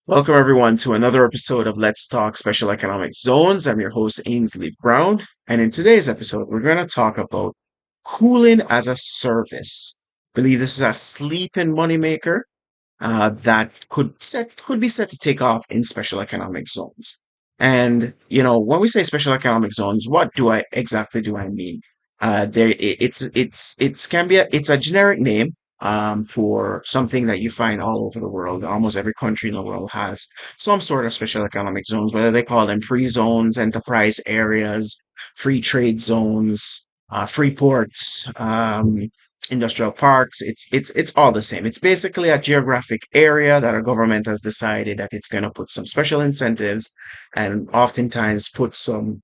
Welcome, everyone, to another episode of Let's Talk Special Economic Zones. I'm your host, Ainsley Brown. And in today's episode, we're going to talk about cooling as a service. Believe this is a sleeping moneymaker that could be set to take off in special economic zones. And when we say special economic zones, what do I exactly do I mean? It's can be it's a generic name for something that you find all over the world. Almost every country in the world has some sort of special economic zones, whether they call them free zones, enterprise areas, free trade zones, free ports, industrial parks. It's all the same. It's basically a geographic area that our government has decided that it's going to put some special incentives and oftentimes put some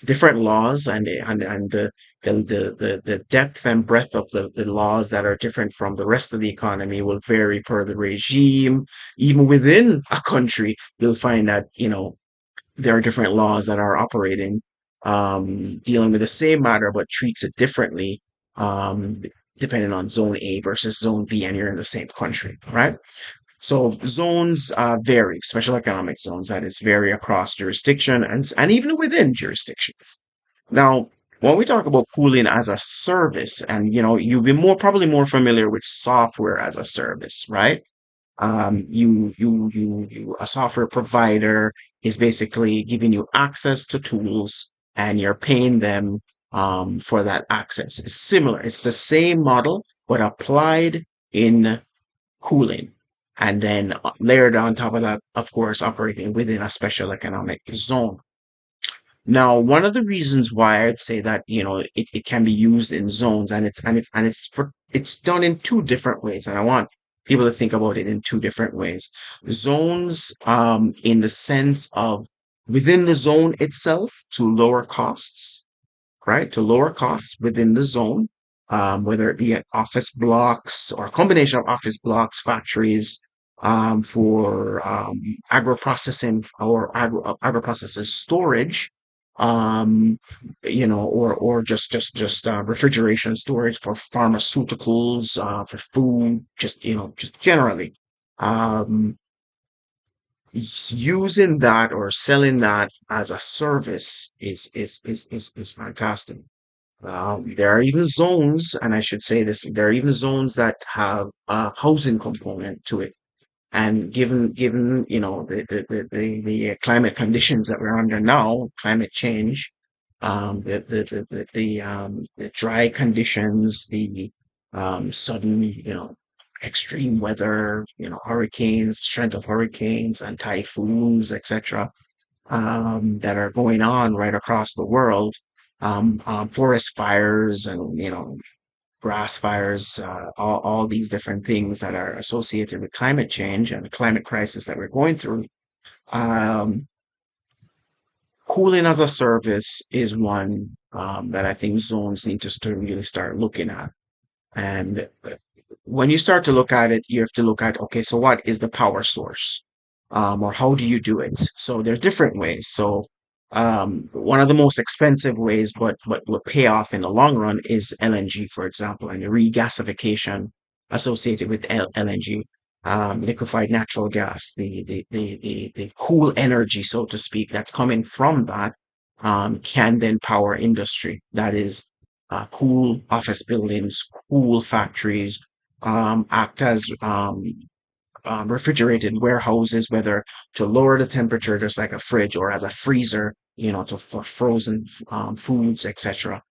different laws and the depth and breadth of the laws that are different from the rest of the economy will vary per the regime. Even within a country, you'll find that, there are different laws that are operating, dealing with the same matter, but treats it differently, um, depending on zone A versus zone B, and you're in the same country, right? So zones vary, special economic zones, that is, vary across jurisdiction and even within jurisdictions. Now, when we talk about pooling as a service, and you've been probably more familiar with software as a service, right? A software provider is basically giving you access to tools and you're paying them for that access. It's similar. It's the same model, but applied in cooling. And then layered on top of that, of course, operating within a special economic zone. Now, one of the reasons why I'd say that, it can be used in zones, it's done in two different ways. And I want people to think about it in two different ways. Zones, in the sense of within the zone itself to lower costs, right? To lower costs within the zone, whether it be at office blocks or a combination of office blocks, factories, for agro-processing or agro-processing storage, um, or just refrigeration storage for pharmaceuticals, for food, just generally. Um, Using that or selling that as a service is fantastic. There are even zones, and I should say this, there are even zones that have a housing component to it. And given the climate conditions that we're under now, climate change, the dry conditions, the sudden extreme weather, hurricanes, strength of hurricanes and typhoons, etc., that are going on right across the world, forest fires and grass fires, all these different things that are associated with climate change and the climate crisis that we're going through. Um, Cooling as a service is one that I think zones need to really start looking at. And when you start to look at it, you have to look at, okay, so what is the power source? Or how do you do it? So there are different ways. So one of the most expensive ways, but will pay off in the long run, is LNG, for example, and the regasification associated with LNG, liquefied natural gas, the cool energy, so to speak, that's coming from that, can then power industry. That is, cool office buildings, cool factories, act as refrigerated warehouses, whether to lower the temperature, just like a fridge, or as a freezer, for frozen foods, etc.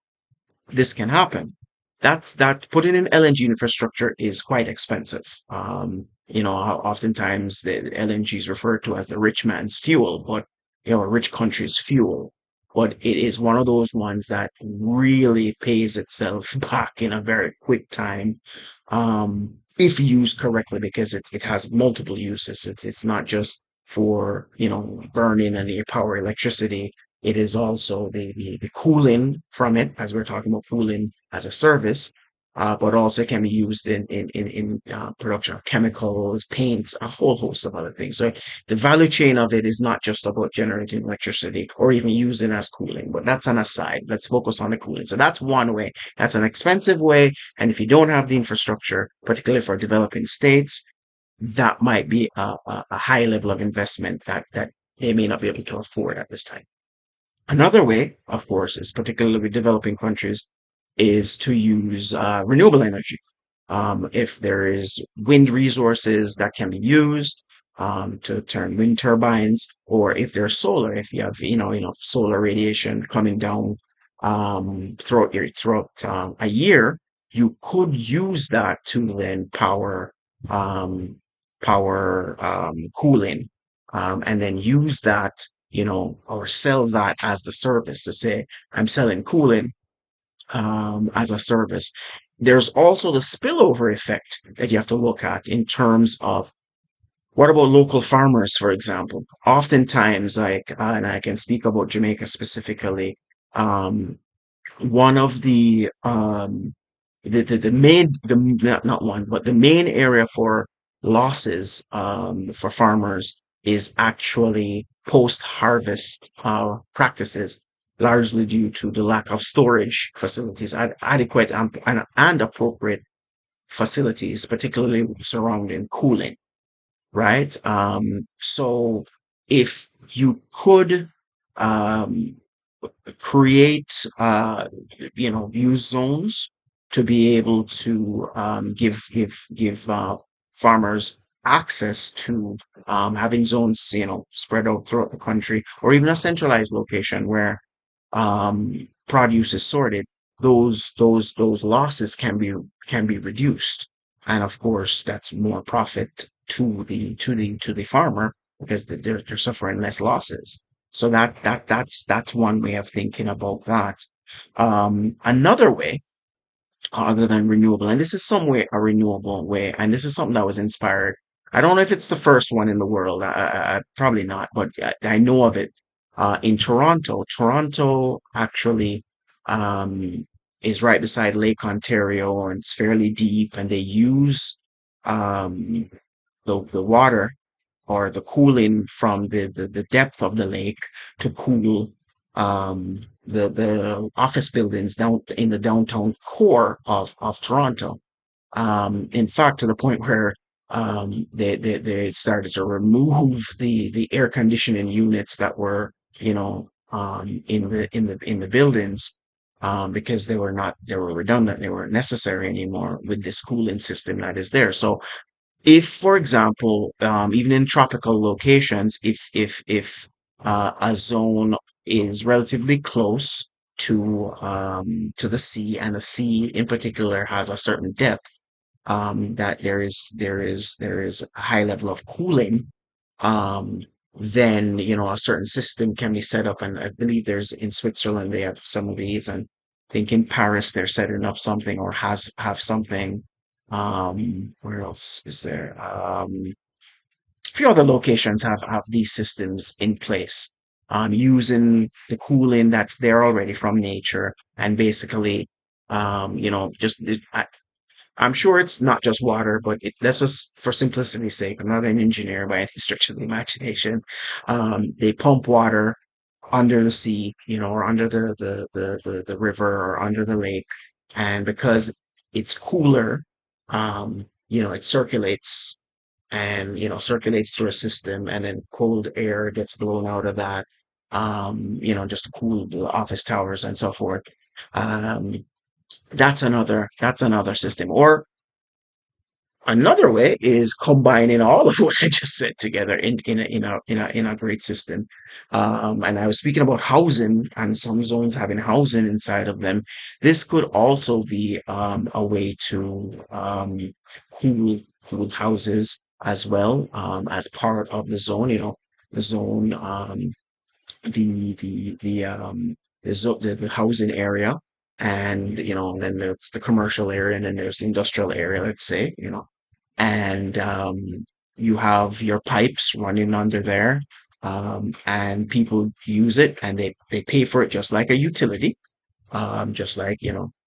This can happen. Putting in LNG infrastructure is quite expensive. Oftentimes the LNG is referred to as the rich man's fuel, but a rich country's fuel. But it is one of those ones that really pays itself back in a very quick time, if used correctly, because it has multiple uses. It's not just for burning and power electricity. It is also the cooling from it, as we're talking about cooling as a service, but also it can be used in production of chemicals, paints, a whole host of other things. So the value chain of it is not just about generating electricity or even using as cooling, but that's an aside. Let's focus on the cooling. So that's one way. That's an expensive way. And if you don't have the infrastructure, particularly for developing states, that might be a high level of investment that they may not be able to afford at this time. Another way, of course, is particularly with developing countries, is to use renewable energy. If there is wind resources that can be used to turn wind turbines, or if there's solar, if you have solar radiation coming down throughout a year, you could use that to then um, power cooling, and then use that, or sell that as the service to say, I'm selling cooling as a service. There's also the spillover effect that you have to look at in terms of what about local farmers, for example? Oftentimes, and I can speak about Jamaica specifically, um, one of the main, not one, but the main area for losses for farmers is actually post-harvest practices, largely due to the lack of storage facilities, adequate and appropriate facilities, particularly surrounding cooling, right? So if you could um, create, use zones to be able to give farmers access to having zones, spread out throughout the country, or even a centralized location where um, produce is sorted. Those losses can be reduced, and of course, that's more profit to the farmer because they're suffering less losses. So that's one way of thinking about that. Another way, other than renewable, and this is some way a renewable way, and this is something that was inspired. I don't know if it's the first one in the world. Probably not, but I know of it in Toronto. Toronto actually is right beside Lake Ontario, and it's fairly deep, and they use um, the water or the cooling from the depth of the lake to cool the office buildings down in the downtown core of Toronto. In fact, to the point where they started to remove the air conditioning units that were, in the buildings, because they were redundant, they weren't necessary anymore with this cooling system that is there. So if, for example, even in tropical locations, if a zone is relatively close to the sea, and the sea in particular has a certain depth, that there is a high level of cooling, um, then a certain system can be set up, and I believe there's in Switzerland they have some of these, and I think in Paris they're setting up something, or have something. Where else is there? A few other locations have these systems in place, using the cooling that's there already from nature, and basically, just I'm sure it's not just water, but let's just, for simplicity's sake, I'm not an engineer by any stretch of the imagination. They pump water under the sea, or under the river, or under the lake. And because it's cooler, it circulates through a system, and then cold air gets blown out of that, just to cool the office towers and so forth. Um, that's another system. Or another way is combining all of what I just said together in a great system. And I was speaking about housing, and some zones having housing inside of them. This could also be a way to cool houses as well, as part of the zone. The zone, the housing area, and then there's the commercial area, and then there's the industrial area, let's say, and you have your pipes running under there, and people use it, and they pay for it just like a utility, just like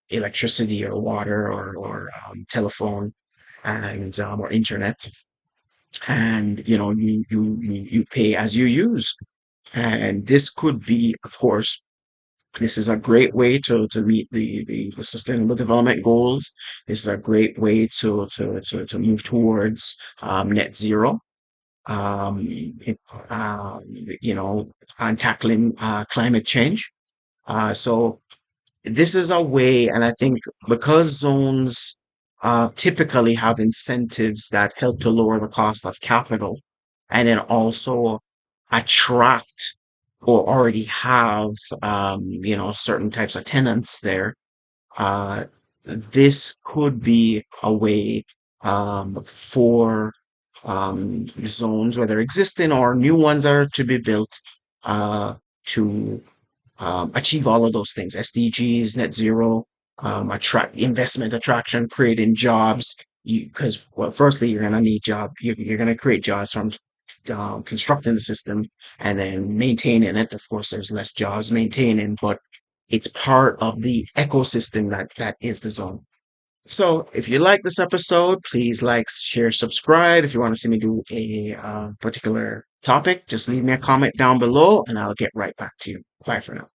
electricity or water, or telephone, and or internet, and you pay as you use. And this could be, of course, This is a great way to meet the sustainable development goals. This is a great way to move towards net zero. It, you know, and tackling climate change. So this is a way, and I think because zones typically have incentives that help to lower the cost of capital, and then also attract or already have certain types of tenants there, uh, this could be a way for zones, whether existing or new ones that are to be built, to achieve all of those things: SDGs, net zero, attract investment, attraction, creating jobs. Because, well, firstly, you're going to need job. You're going to create jobs from constructing the system and then maintaining it. Of course, there's less jobs maintaining, but it's part of the ecosystem that is the zone. So if you like this episode, please like, share, subscribe. If you want to see me do a particular topic, just leave me a comment down below and I'll get right back to you. Bye for now.